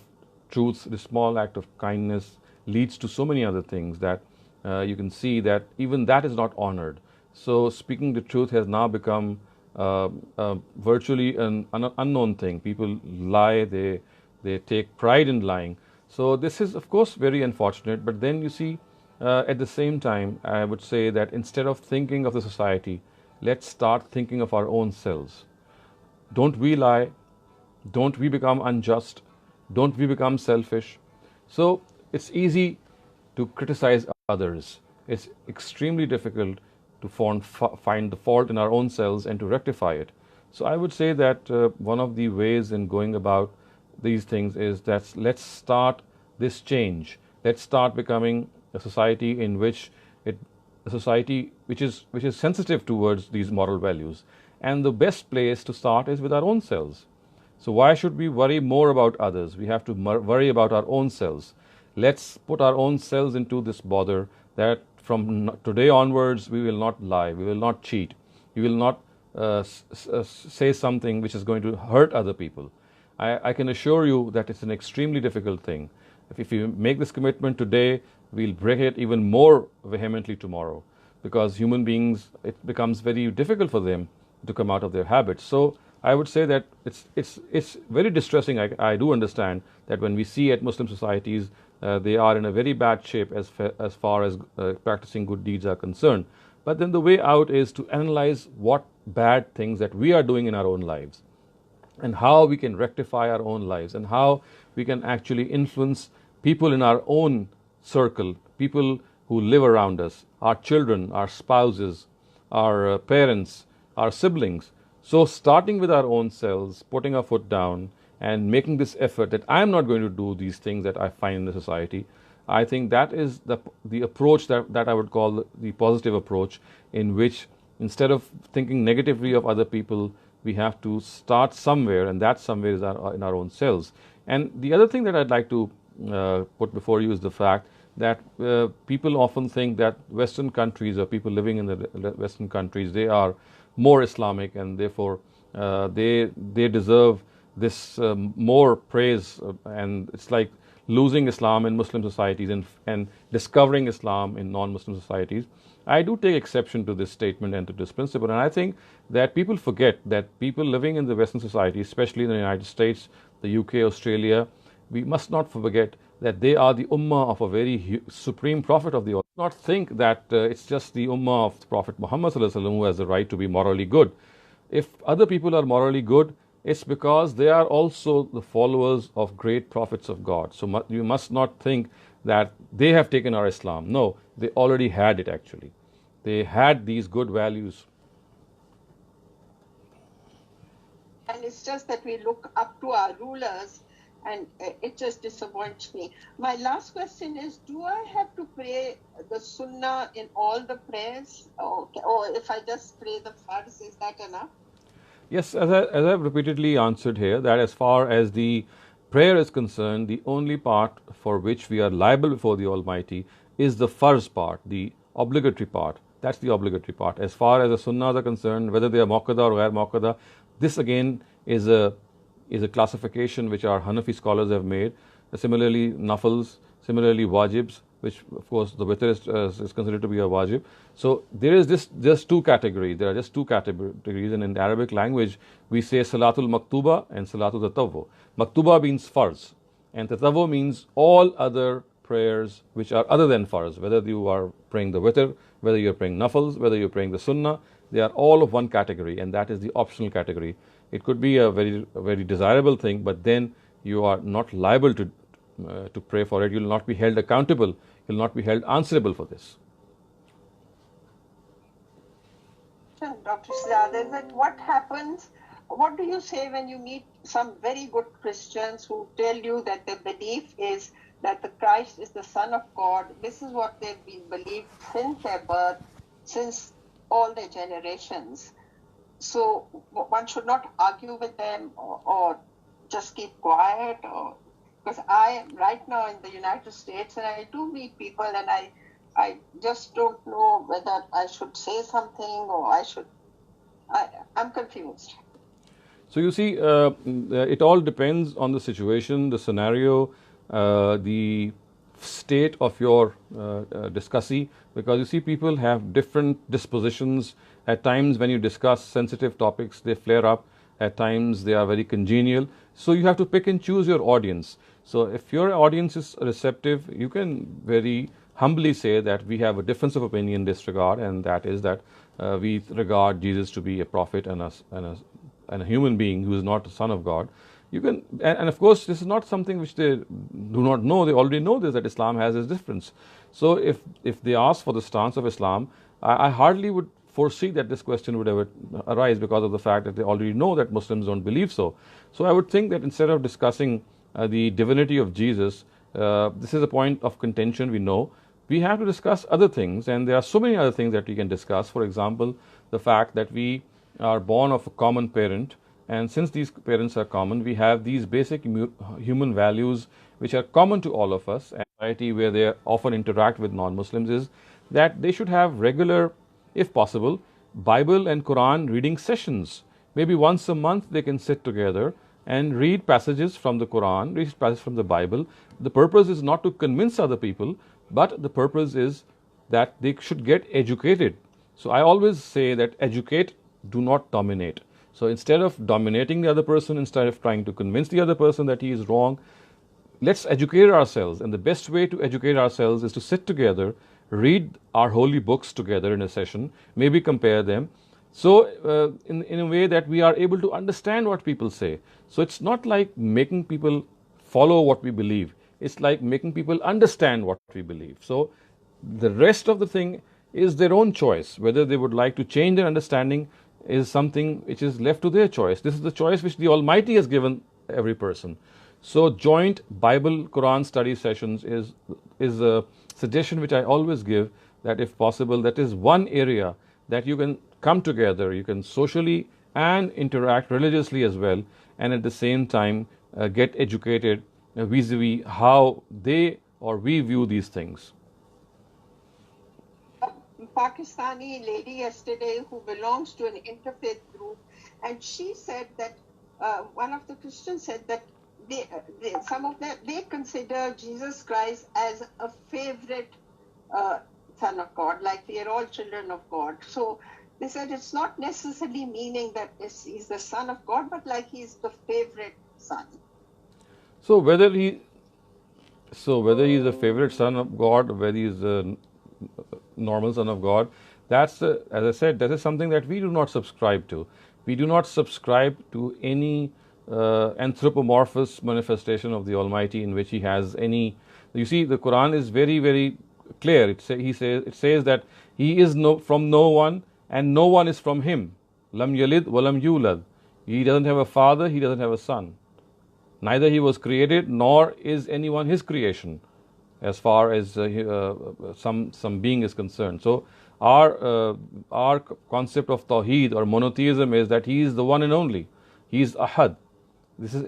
S1: truth, this small act of kindness leads to so many other things that you can see that even that is not honored. So speaking the truth has now become virtually an unknown thing. People lie, they take pride in lying. So this is of course very unfortunate, but then you see at the same time, I would say that instead of thinking of the society, let's start thinking of our own selves. Don't we lie? Don't we become unjust? Don't we become selfish? So it's easy to criticize others. It's extremely difficult to find the fault in our own selves and to rectify it. So I would say that one of the ways in going about these things is that let's start this change. Let's start becoming a society in which a society which is sensitive towards these moral values. And the best place to start is with our own selves. So why should we worry more about others? We have to worry about our own selves. Let's put our own selves into this bother that from today onwards we will not lie, we will not cheat, we will not say something which is going to hurt other people. I can assure you that it's an extremely difficult thing. If you make this commitment today, we'll break it even more vehemently tomorrow, because human beings, it becomes very difficult for them to come out of their habits. So I would say that it's very distressing. I do understand that when we see at Muslim societies, they are in a very bad shape as far as practicing good deeds are concerned. But then the way out is to analyze what bad things that we are doing in our own lives, and how we can rectify our own lives, and how we can actually influence people in our own circle, people who live around us, our children, our spouses, our parents, our siblings. So starting with our own selves, putting our foot down and making this effort that I'm not going to do these things that I find in the society, I think that is the approach that I would call the positive approach, in which instead of thinking negatively of other people, we have to start somewhere, and that somewhere is in our own selves. And the other thing that I'd like to put before you is the fact that people often think that Western countries, or people living in the Western countries, they are more Islamic, and therefore they deserve this more praise, and it's like losing Islam in Muslim societies and discovering Islam in non-Muslim societies. I do take exception to this statement and to this principle, and I think that people forget that people living in the Western society, especially in the United States, the UK, Australia, we must not forget that they are the ummah of a very supreme prophet of the world. Not think that it's just the ummah of the Prophet Muhammad who has the right to be morally good. If other people are morally good, it's because they are also the followers of great prophets of God. So you must not think that they have taken our Islam. No, they already had it actually. They had these good values.
S3: And it's just that we look up to our rulers, and it just disappoints me. My last question is, do I have to pray the sunnah in all the prayers? Or if I just pray the farz, is that enough?
S1: Yes, as I've repeatedly answered here, that as far as the prayer is concerned, the only part for which we are liable before the Almighty is the farz part, the obligatory part. That's the obligatory part. As far as the sunnahs are concerned, whether they are muqtada or ghair muqtada, this again is a classification which our Hanafi scholars have made. Similarly, nafils, similarly wajibs, which of course the witr is considered to be a wajib. So there is just two categories. There are just two categories, and in the Arabic language we say salatul maktuba and salatul tatawwu. Maktuba means farz, and tatawwu means all other prayers which are other than farz. Whether you are praying the witr, whether you are praying nafils, whether you are praying the sunnah, they are all of one category, and that is the optional category. It could be a very desirable thing, but then you are not liable to pray for it. You will not be held accountable. You will not be held answerable for this.
S3: Dr. Shehzad, what happens? What do you say when you meet some very good Christians who tell you that their belief is that the Christ is the Son of God? This is what they've been believed since their birth, since all their generations. So one should not argue with them or just keep quiet, because I am right now in the United States and I do meet people and I just don't know whether I should say something or I'm confused.
S1: So you see, it all depends on the situation, the scenario, the state of your discussee, because you see people have different dispositions. At times when you discuss sensitive topics, they flare up. At times they are very congenial. So you have to pick and choose your audience. So if your audience is receptive, you can very humbly say that we have a difference of opinion in this regard, and that is that we regard Jesus to be a prophet and a human being who is not the Son of God. You can, and of course, this is not something which they do not know. They already know this, that Islam has this difference. So if they ask for the stance of Islam, I hardly would foresee that this question would ever arise, because of the fact that they already know that Muslims don't believe so. So I would think that instead of discussing the divinity of Jesus, this is a point of contention, we know. We have to discuss other things, and there are so many other things that we can discuss. For example, the fact that we are born of a common parent, and since these parents are common, we have these basic human values which are common to all of us. And society where they often interact with non-Muslims is that they should have regular, if possible, Bible and Quran reading sessions. Maybe once a month they can sit together and read passages from the Quran, read passages from the Bible. The purpose is not to convince other people, but the purpose is that they should get educated. So I always say that educate, do not dominate. So instead of dominating the other person, instead of trying to convince the other person that he is wrong, let's educate ourselves. And the best way to educate ourselves is to sit together, read our holy books together in a session, maybe compare them, so in a way that we are able to understand what people say. So it's not like making people follow what we believe, it's like making people understand what we believe. So the rest of the thing is their own choice. Whether they would like to change their understanding is something which is left to their choice. This is the choice which the Almighty has given every person. So joint Bible Quran study sessions is a suggestion which I always give, that if possible, that is one area that you can come together, you can socially and interact religiously as well, and at the same time get educated vis-a-vis how they or we view these things.
S3: Pakistani lady yesterday who belongs to an interfaith group, and she said that one of the Christians said that some of them, they consider Jesus Christ as a favorite son of God, like we are all children of God. So they said it's not necessarily meaning that he's the son of God, but like he's the favorite son.
S1: So whether he's a favorite son of God, or whether he's a normal son of God, that's as I said, that is something that we do not subscribe to. We do not subscribe to any anthropomorphous manifestation of the Almighty in which He has any. You see, the Quran is very, very clear. It says that He is from no one, and no one is from Him. Lam yalid wa lam yulad. He doesn't have a father. He doesn't have a son. Neither He was created, nor is anyone His creation, as far as some being is concerned. So our concept of Tawheed or monotheism is that He is the one and only. He is Ahad.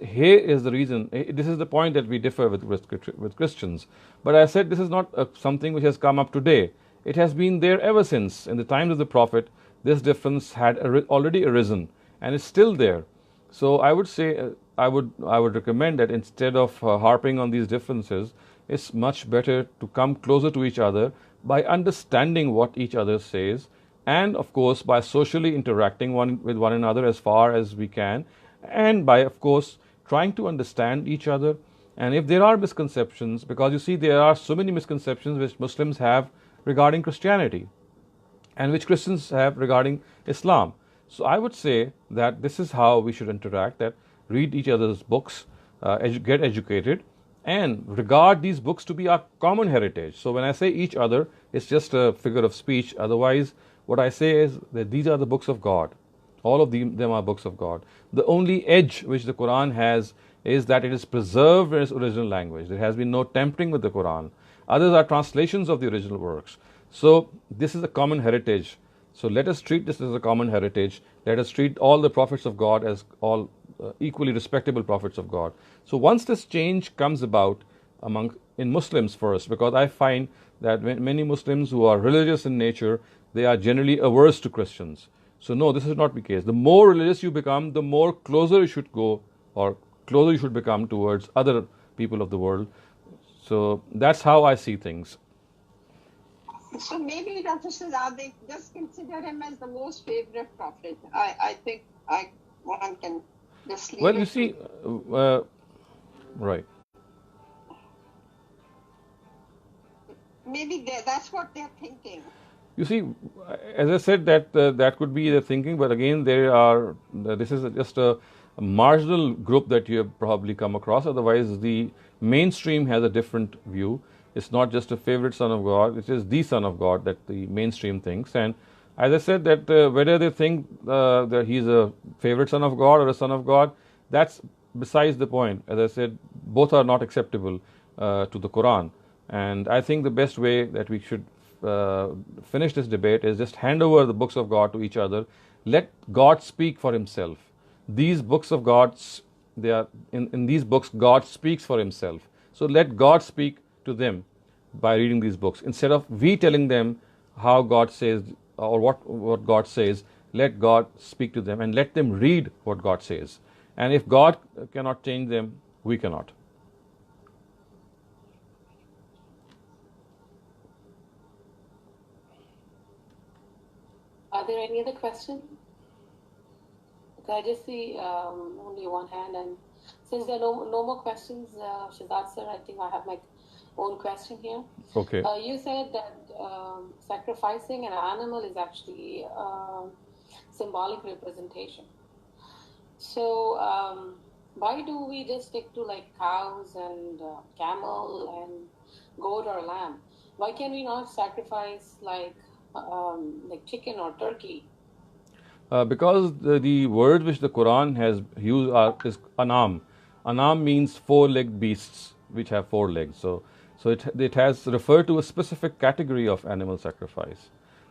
S1: Here is the reason. This is the point that we differ with Christians. But I said this is not something which has come up today. It has been there ever since. In the times of the Prophet, this difference had already arisen and is still there. So I would say, I would recommend that instead of harping on these differences, it's much better to come closer to each other by understanding what each other says, and of course by socially interacting with one another as far as we can, and by of course trying to understand each other. And if there are misconceptions, because you see there are so many misconceptions which Muslims have regarding Christianity and which Christians have regarding Islam. So I would say that this is how we should interact, that read each other's books, get educated, and regard these books to be our common heritage. So when I say each other, it's just a figure of speech. Otherwise, what I say is that these are the books of God. All of them are books of God. The only edge which the Quran has is that it is preserved in its original language. There has been no tampering with the Quran. Others are translations of the original works. So this is a common heritage. So let us treat this as a common heritage. Let us treat all the prophets of God as all equally respectable prophets of God. So once this change comes about in Muslims first, because I find that many Muslims who are religious in nature, they are generally averse to Christians. So no, this is not the case. The more religious you become, the more closer you should go, or closer you should become towards other people of the world. So that's how I see things.
S3: So maybe Dr. Shehzad, they just consider him as the most favorite prophet. I think one can just leave.
S1: Well, you see, right.
S3: Maybe that's what they're thinking.
S1: You see, as I said, that could be the thinking, but again, this is just a marginal group that you have probably come across. Otherwise, the mainstream has a different view. It's not just a favorite son of God, it is the son of God that the mainstream thinks. And as I said, that whether they think that he's a favorite son of God or a son of God, that's besides the point. As I said, both are not acceptable to the Quran. And I think the best way that we should finish this debate is just hand over the books of God to each other. Let God speak for Himself. These books of God, they are in these books, God speaks for Himself. So let God speak to them by reading these books. Instead of we telling them how God says or what God says, let God speak to them and let them read what God says. And if God cannot change them, we cannot.
S2: Are there any other questions? I just see only one hand, and since there are no more questions, Shehzad sir, I think I have my own question here.
S1: Okay.
S2: You said that sacrificing an animal is actually symbolic representation. So why do we just stick to like cows and camel and goat or lamb? Why can we not sacrifice like chicken or turkey?
S1: Because the word which the Quran has used is anam. Anam means four-legged beasts which have four legs. So it has referred to a specific category of animal sacrifice.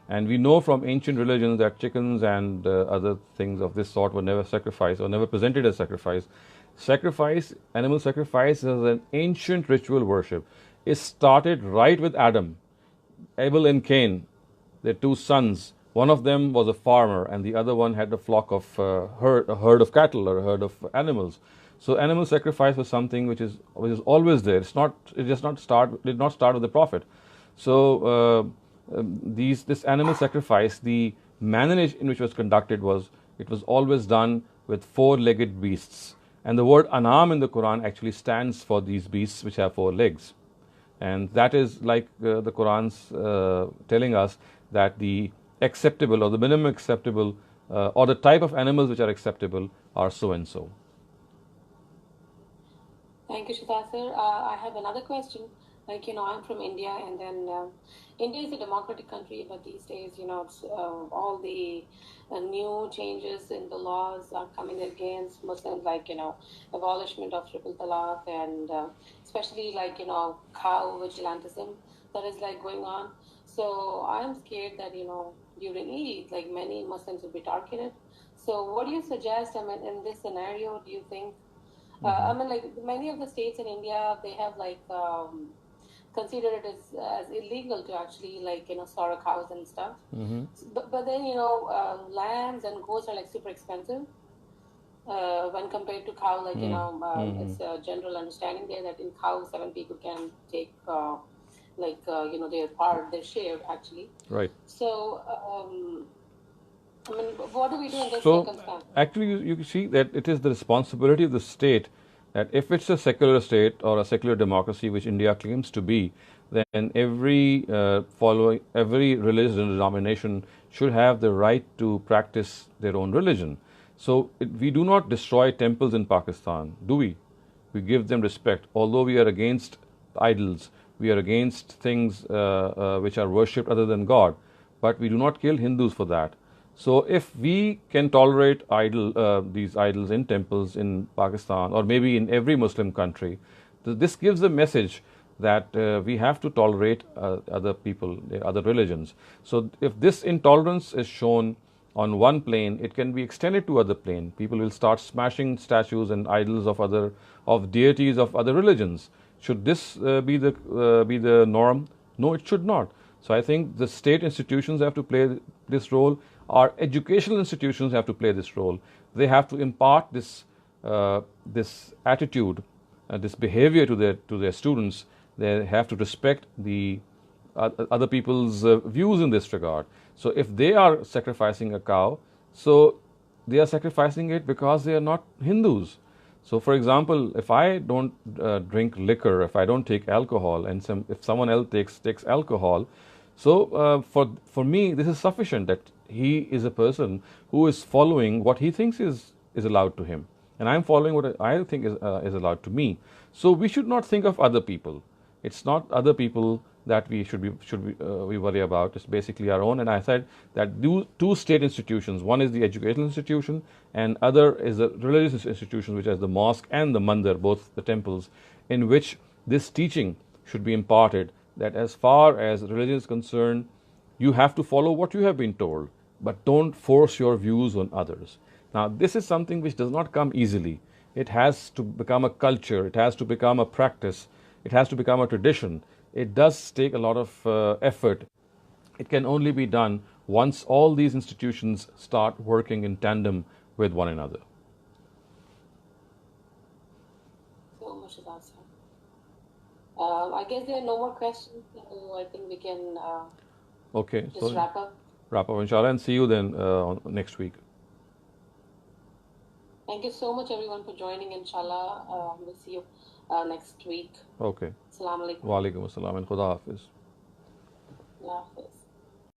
S1: And we know from ancient religions that chickens and other things of this sort were never sacrificed or never presented as sacrifice. Animal sacrifice is an ancient ritual worship. It started right with Adam. Abel and Cain, their two sons. One of them was a farmer and the other one had a flock of a herd of cattle or a herd of animals. So animal sacrifice was something which is always there. It did not start with the Prophet. So this animal sacrifice, the manner in which it was conducted was, it was always done with four-legged beasts. And the word anam in the Quran actually stands for these beasts which have four legs. And that is like the Quran's telling us that the acceptable or the minimum acceptable or the type of animals which are acceptable are so and so.
S2: Thank you, Shehzad sir. I have another question. Like, I'm from India, and then India is a democratic country, but these days, it's, all the new changes in the laws are coming against Muslims, like, abolishment of triple talaq, and especially like, cow vigilantism that is like going on. So I'm scared that, during Eid, like many Muslims will be targeted. So what do you suggest? I mean, in this scenario, do you think, I mean, like many of the states in India, they have like, consider it as illegal to actually like slaughter cows and stuff. But then lambs and goats are like super expensive when compared to cow. Like it's a general understanding there that in cow 7 people can take their share actually.
S1: Right.
S2: So I mean, what do we do in this
S1: circumstance? Actually, you see that it is the responsibility of the state that if it's a secular state or a secular democracy, which India claims to be, then every religious denomination should have the right to practice their own religion. So we do not destroy temples in Pakistan, do we? We give them respect. Although we are against idols, we are against things which are worshipped other than God, but we do not kill Hindus for that. So if we can tolerate these idols in temples in Pakistan, or maybe in every Muslim country, this gives a message that we have to tolerate other people, other religions. So if this intolerance is shown on one plane, it can be extended to other plane. People will start smashing statues and idols of deities of other religions. Should this be the norm? No, it should not. So I think the state institutions have to play this role. Our educational institutions have to play this role. They have to impart this attitude, this behavior to their students. They have to respect the other people's views in this regard. So if they are sacrificing a cow, so they are sacrificing it because they are not Hindus. So for example, if I don't drink liquor, if I don't take alcohol, and if someone else takes alcohol, so for me this is sufficient that he is a person who is following what he thinks is allowed to him, and I'm following what I think is allowed to me. So we should not think of other people. It's not other people that we we worry about. It's basically our own. And I said that two state institutions, one is the educational institution and other is the religious institution, which is the mosque and the mandir, both the temples, in which this teaching should be imparted, that as far as religion is concerned, you have to follow what you have been told, but don't force your views on others. Now, this is something which does not come easily. It has to become a culture. It has to become a practice. It has to become a tradition. It does take a lot of effort. It can only be done once all these institutions start working in tandem with one another.
S2: So much is answered. I guess there are no more questions, so I think we can just wrap up.
S1: Wrap up, inshallah, and see you then next week.
S2: Thank you so much, everyone, for joining. Inshallah, we'll see you next week.
S1: Okay.
S2: Assalamu alaikum.
S1: Wa alaikum assalam and Khuda Hafiz.
S2: Allah Hafiz.